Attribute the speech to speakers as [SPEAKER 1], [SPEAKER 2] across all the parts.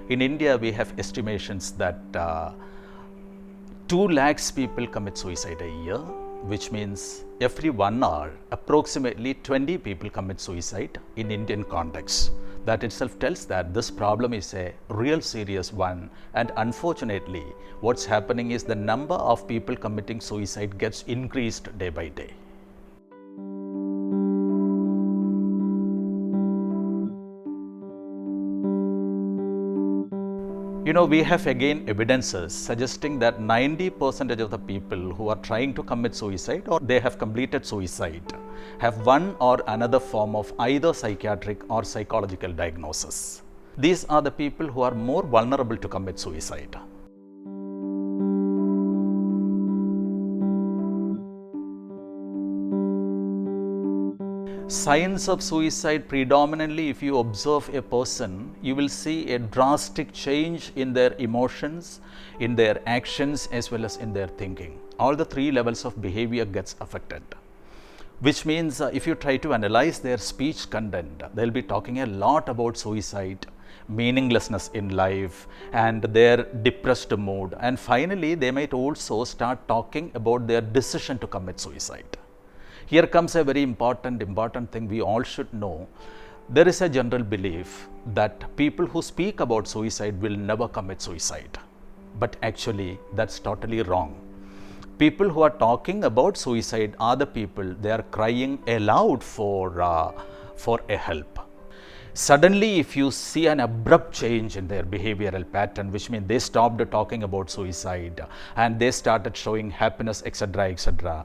[SPEAKER 1] In India, we have estimations that 2 lakhs people commit suicide a year, which means every 1 hour, approximately 20 people commit suicide in Indian context. That itself tells that this problem is a real serious one, and unfortunately, what's happening is the number of people committing suicide gets increased day by day. We have again evidences suggesting that 90% of the people who are trying to commit suicide or they have completed suicide have one or another form of either psychiatric or psychological diagnosis. These are the people who are more vulnerable to commit suicide. Signs of suicide, predominantly if you observe a person, you will see a drastic change in their emotions, in their actions as well as in their thinking. All the 3 levels of behavior gets affected. Which means if you try to analyze their speech content, they'll be talking a lot about suicide, meaninglessness in life and their depressed mood, and finally they might also start talking about their decision to commit suicide. Here comes a very important thing we all should know. There is a general belief that people who speak about suicide will never commit suicide. But actually, that's totally wrong. People who are talking about suicide are the people, they are crying aloud for a help. Suddenly, if you see an abrupt change in their behavioral pattern, which means they stopped talking about suicide and they started showing happiness, etc.,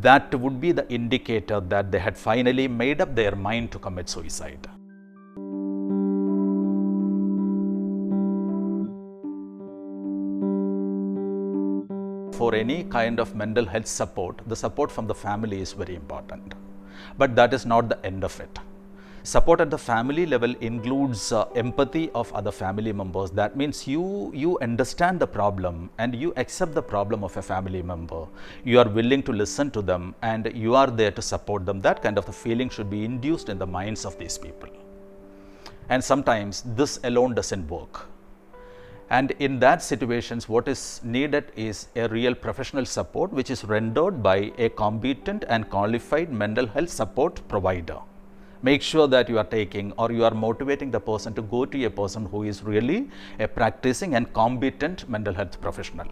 [SPEAKER 1] that would be the indicator that they had finally made up their mind to commit suicide. For any kind of mental health support, the support from the family is very important. But that is not the end of it. Support at the family level includes empathy of other family members. That means you understand the problem and you accept the problem of a family member. You are willing to listen to them and you are there to support them. That kind of the feeling should be induced in the minds of these people. And sometimes this alone doesn't work. And in that situations, what is needed is a real professional support which is rendered by a competent and qualified mental health support provider. Make sure that you are taking or you are motivating the person to go to a person who is really a practicing and competent mental health professional.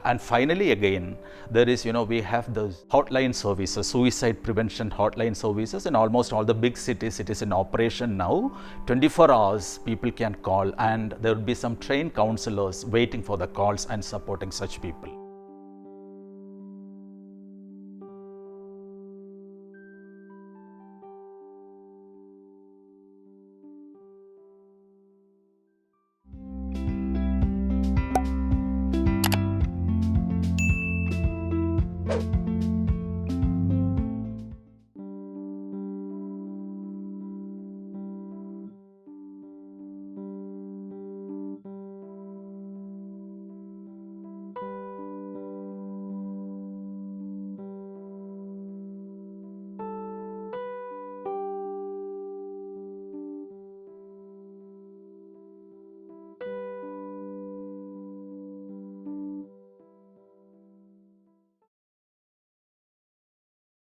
[SPEAKER 1] And finally, again, there is, we have the hotline services, suicide prevention hotline services in almost all the big cities. It is in operation now. 24 hours people can call and there will be some trained counselors waiting for the calls and supporting such people.